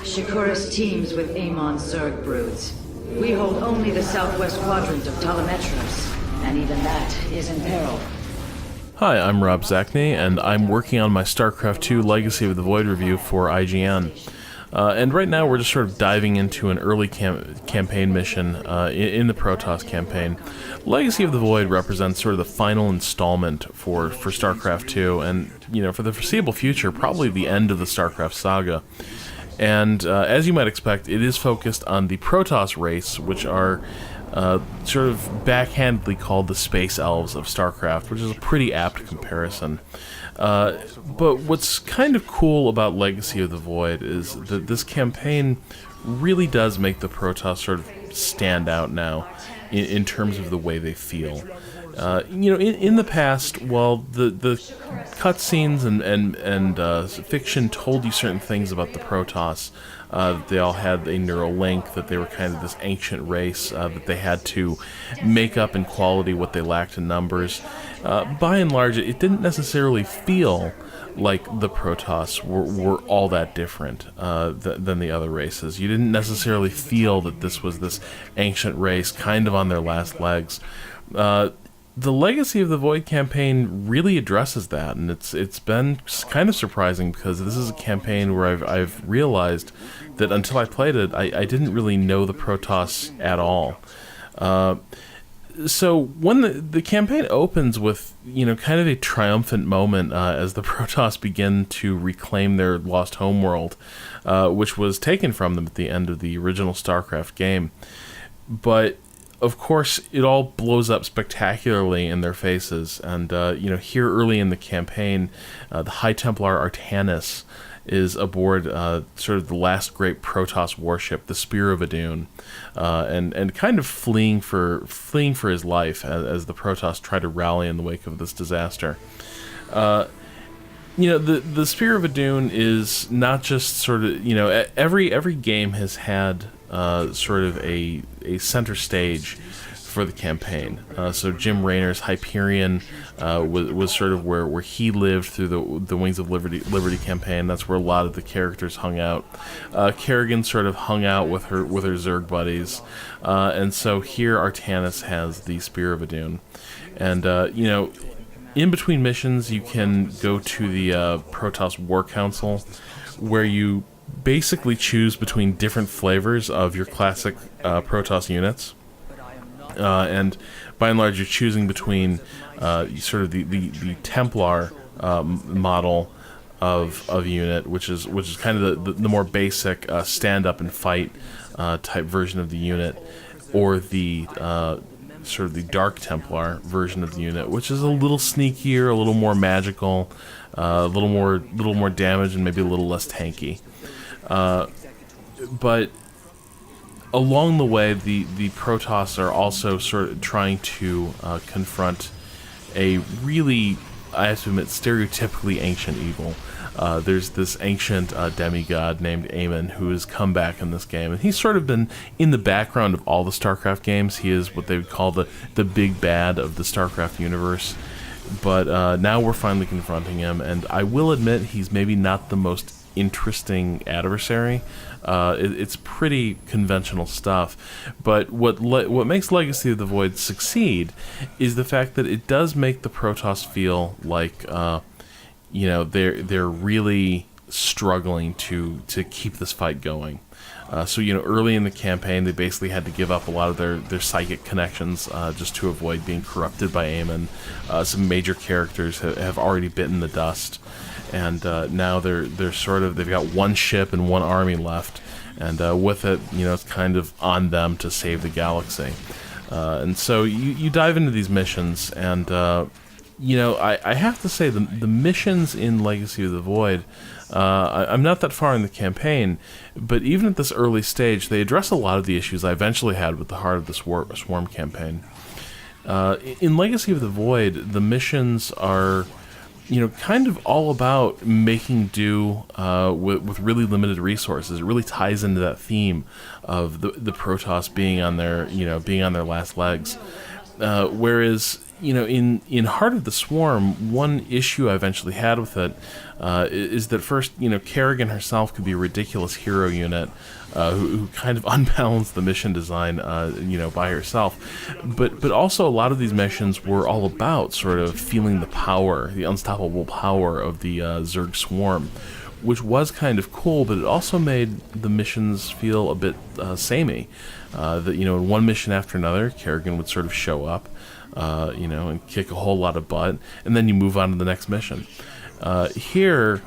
Shikuris teams with Amon's Zerg broods. We hold only the southwest quadrant of Telemetros, and even that is in peril. Hi, I'm Rob Zachney, and I'm working on my StarCraft 2 Legacy of the Void review for IGN. And right now we're just sort of diving into an early campaign mission in the Protoss campaign. Legacy of the Void represents sort of the final installment for StarCraft 2, and, you know, for the foreseeable future, probably the end of the StarCraft saga. And as you might expect, it is focused on the Protoss race, which are sort of backhandedly called the Space Elves of StarCraft, which is a pretty apt comparison. But what's kind of cool about Legacy of the Void is that this campaign really does make the Protoss sort of stand out now in terms of the way they feel. You know, in the past, while the cutscenes and fiction told you certain things about the Protoss, they all had a neural link, that they were kind of this ancient race, that they had to make up in quality what they lacked in numbers. By and large, it didn't necessarily feel like the Protoss were all that different than the other races. You didn't necessarily feel that this was this ancient race kind of on their last legs. The Legacy of the Void campaign really addresses that, and it's been kind of surprising, because this is a campaign where I've realized that until I played it, I didn't really know the Protoss at all. So when the campaign opens with, you know, kind of a triumphant moment as the Protoss begin to reclaim their lost homeworld, which was taken from them at the end of the original StarCraft game. But of course, it all blows up spectacularly in their faces, and you know, here early in the campaign, the High Templar Artanis is aboard sort of the last great Protoss warship, the Spear of Adun, and kind of fleeing for his life as the Protoss try to rally in the wake of this disaster. You know, the Spear of Adun is not just sort of, you know, every game has had sort of a center stage for the campaign. So Jim Raynor's Hyperion was sort of where he lived through the Wings of Liberty campaign. That's where a lot of the characters hung out. Kerrigan sort of hung out with her Zerg buddies, and so here Artanis has the Spear of Adun, and you know, in between missions you can go to the Protoss War Council, where you basically choose between different flavors of your classic Protoss units, and by and large you're choosing between sort of the Templar model of unit, which is kind of the more basic stand up and fight type version of the unit, or the sort of the Dark Templar version of the unit, which is a little sneakier, a little more magical, a little more damage, and maybe a little less tanky. But along the way, the Protoss are also sort of trying to confront a really, I have to admit, stereotypically ancient evil. There's this ancient demigod named Amon who has come back in this game, and he's sort of been in the background of all the StarCraft games. He is what they would call the big bad of the StarCraft universe. But now we're finally confronting him, and I will admit he's maybe not the most interesting adversary. It's pretty conventional stuff, but what makes Legacy of the Void succeed is the fact that it does make the Protoss feel like you know, they're really struggling to keep this fight going. So, you know, early in the campaign, they basically had to give up a lot of their psychic connections just to avoid being corrupted by Amon. Some major characters have already bitten the dust, and now they're sort of, they've got one ship and one army left, and with it, you know, it's kind of on them to save the galaxy. And so you dive into these missions, and you know, I have to say the missions in Legacy of the Void, I'm not that far in the campaign, but even at this early stage, they address a lot of the issues I eventually had with the Heart of the Swarm campaign. In Legacy of the Void, the missions are, you know, kind of all about making do with really limited resources. It really ties into that theme of the Protoss being on their last legs. Whereas in Heart of the Swarm, one issue I eventually had with it is that first, Kerrigan herself could be a ridiculous hero unit who kind of unbalanced the mission design, by herself. But also a lot of these missions were all about sort of feeling the power, the unstoppable power of the Zerg Swarm, which was kind of cool, but it also made the missions feel a bit samey. That, in one mission after another, Kerrigan would sort of show up, and kick a whole lot of butt, and then you move on to the next mission. Here,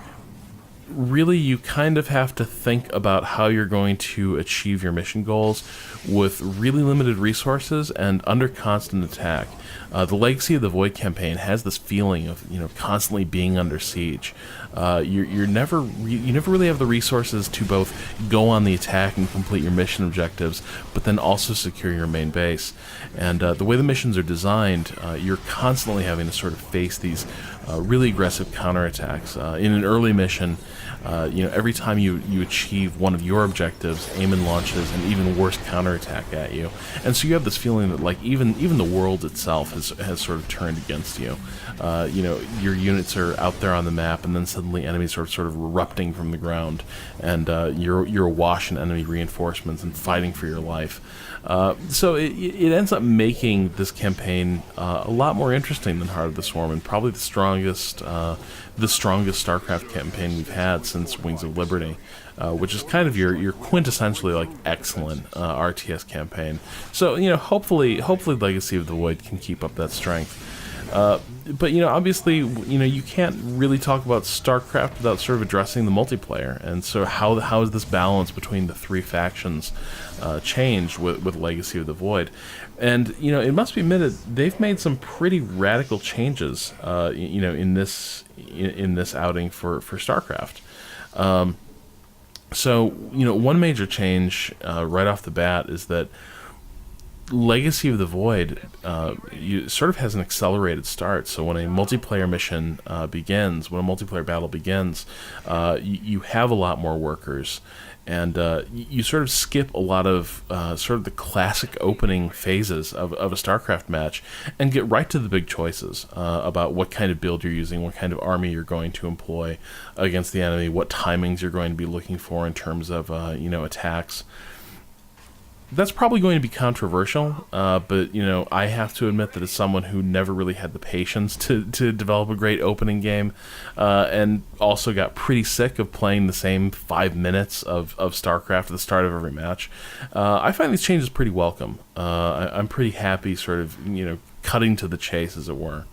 really, you kind of have to think about how you're going to achieve your mission goals with really limited resources and under constant attack. The Legacy of the Void campaign has this feeling of constantly being under siege. You never really have the resources to both go on the attack and complete your mission objectives, but then also secure your main base. And the way the missions are designed, you're constantly having to sort of face these really aggressive counterattacks. In an early mission, every time you achieve one of your objectives, Eamon launches an even worse counterattack at you, and so you have this feeling that like even the world itself has sort of turned against you. Your units are out there on the map, and then suddenly enemies are sort of erupting from the ground, and you're awash in enemy reinforcements and fighting for your life. So it ends up making this campaign a lot more interesting than Heart of the Swarm, and probably the strongest StarCraft campaign we've had since Wings of Liberty, which is kind of your quintessentially like excellent RTS campaign. So hopefully Legacy of the Void can keep up that strength. But obviously, you can't really talk about StarCraft without sort of addressing the multiplayer, and so how is this balance between the three factions changed with Legacy of the Void? And it must be admitted they've made some pretty radical changes, in this outing for StarCraft. So one major change right off the bat is that Legacy of the Void sort of has an accelerated start. So when a multiplayer mission begins, when a multiplayer battle begins, you have a lot more workers, and you sort of skip a lot of sort of the classic opening phases of a StarCraft match and get right to the big choices about what kind of build you're using, what kind of army you're going to employ against the enemy, what timings you're going to be looking for in terms of attacks. That's probably going to be controversial, but I have to admit that as someone who never really had the patience to develop a great opening game, and also got pretty sick of playing the same 5 minutes of StarCraft at the start of every match, I find these changes pretty welcome. I'm pretty happy sort of, cutting to the chase, as it were.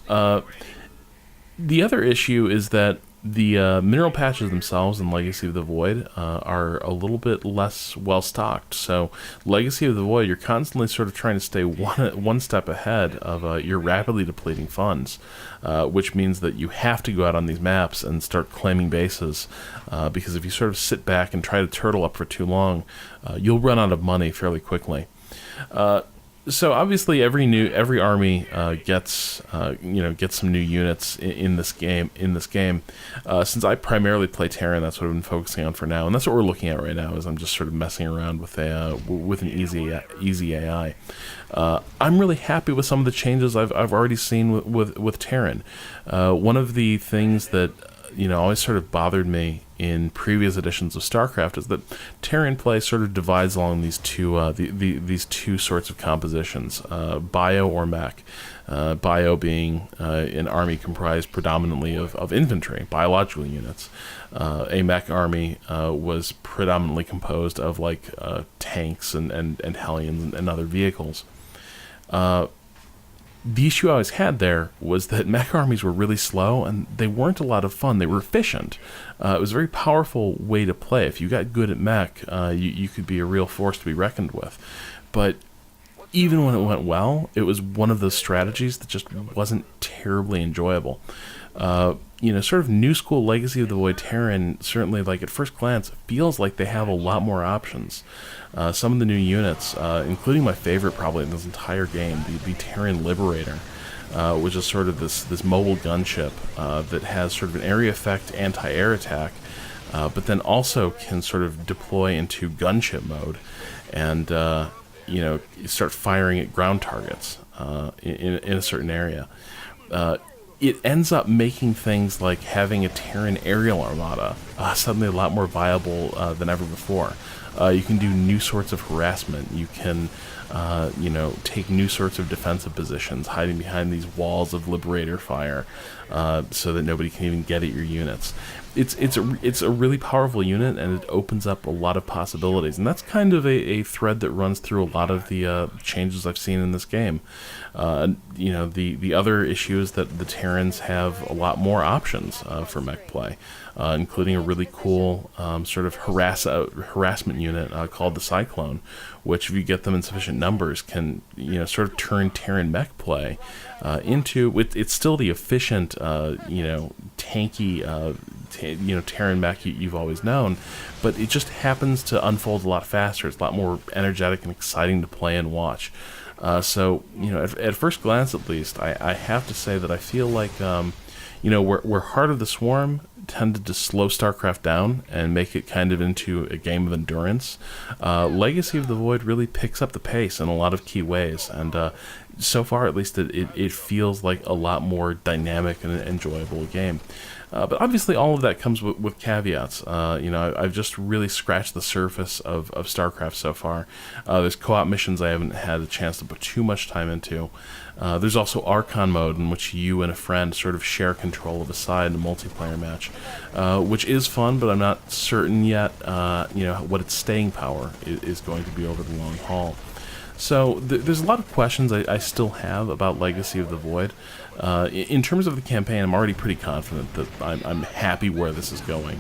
The other issue is that the mineral patches themselves in Legacy of the Void are a little bit less well stocked. So Legacy of the Void, you're constantly sort of trying to stay one step ahead of your rapidly depleting funds, which means that you have to go out on these maps and start claiming bases, because if you sort of sit back and try to turtle up for too long, you'll run out of money fairly quickly. So obviously every army gets some new units in this game. Since I primarily play Terran, that's what I've been focusing on for now, and that's what we're looking at right now. Is I'm just sort of messing around with an easy AI. I'm really happy with some of the changes I've already seen with Terran. One of the things that always sort of bothered me in previous editions of StarCraft is that Terran play sort of divides along these two sorts of compositions, bio or mech. Bio being an army comprised predominantly of infantry, biological units. A mech army was predominantly composed of tanks and Hellions and other vehicles. The issue I always had there was that mech armies were really slow, and they weren't a lot of fun. They were efficient. It was a very powerful way to play. If you got good at mech, you could be a real force to be reckoned with. But even when it went well, it was one of those strategies that just wasn't terribly enjoyable. Sort of new school Legacy of the Void Terran, certainly, at first glance, feels like they have a lot more options. Some of the new units, including my favorite probably in this entire game, the Terran Liberator, which is sort of this mobile gunship that has sort of an area effect anti-air attack, but then also can sort of deploy into gunship mode and start firing at ground targets. in a certain area. It ends up making things like having a Terran aerial armada suddenly a lot more viable than ever before. You can do new sorts of harassment. You can, take new sorts of defensive positions, hiding behind these walls of liberator fire, so that nobody can even get at your units. It's a really powerful unit, and it opens up a lot of possibilities. And that's kind of a thread that runs through a lot of the changes I've seen in this game. The other issue is that the Terrans have a lot more options for mech play, including a really cool sort of harassment unit called the Cyclone, which, if you get them in sufficient numbers, can sort of turn Terran mech play into it's still the efficient tanky Terran mech you've always known, but it just happens to unfold a lot faster. It's a lot more energetic and exciting to play and watch. So at first glance, at least, I have to say that I feel like where Heart of the Swarm tended to slow StarCraft down and make it kind of into a game of endurance, Legacy of the Void really picks up the pace in a lot of key ways, and so far, at least, it feels like a lot more dynamic and enjoyable game. But obviously, all of that comes with caveats. I've just really scratched the surface of StarCraft so far. There's co-op missions I haven't had a chance to put too much time into. There's also Archon mode, in which you and a friend sort of share control of a side in a multiplayer match, which is fun, but I'm not certain yet what its staying power is going to be over the long haul. So there's a lot of questions I still have about Legacy of the Void. In terms of the campaign, I'm already pretty confident that I'm happy where this is going.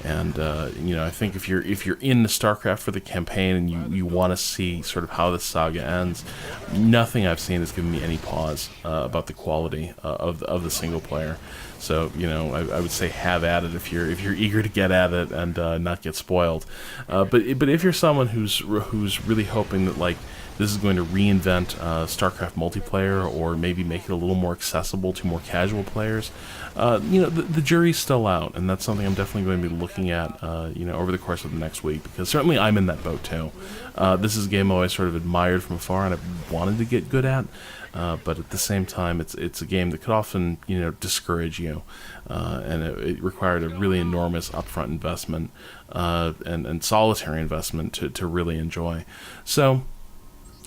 And I think if you're into StarCraft for the campaign and you want to see sort of how this saga ends, nothing I've seen has given me any pause about the quality of the single player. So I would say have at it if you're eager to get at it and not get spoiled. But if you're someone who's really hoping that this is going to reinvent StarCraft multiplayer, or maybe make it a little more accessible to more casual players, the jury's still out, and that's something I'm definitely going to be looking at, over the course of the next week, because certainly I'm in that boat too. This is a game I always sort of admired from afar, and I wanted to get good at, but at the same time, it's a game that could often, discourage you, and it required a really enormous upfront investment and solitary investment to really enjoy. So,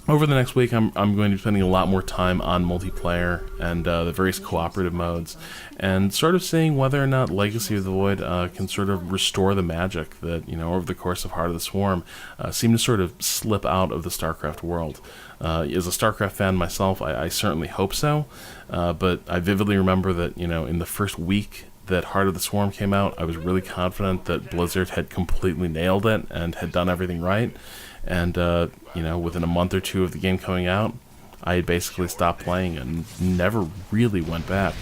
over the next week, I'm going to be spending a lot more time on multiplayer and the various cooperative modes, and sort of seeing whether or not Legacy of the Void can sort of restore the magic that, over the course of Heart of the Swarm, seemed to sort of slip out of the StarCraft world. As a StarCraft fan myself, I certainly hope so, but I vividly remember that, in the first week that Heart of the Swarm came out, I was really confident that Blizzard had completely nailed it and had done everything right. And, within a month or two of the game coming out, I had basically stopped playing and never really went back.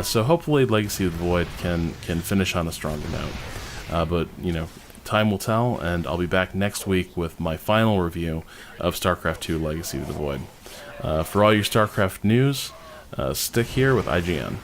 So hopefully Legacy of the Void can finish on a stronger note. But, time will tell, and I'll be back next week with my final review of StarCraft II Legacy of the Void. For all your StarCraft news, stick here with IGN.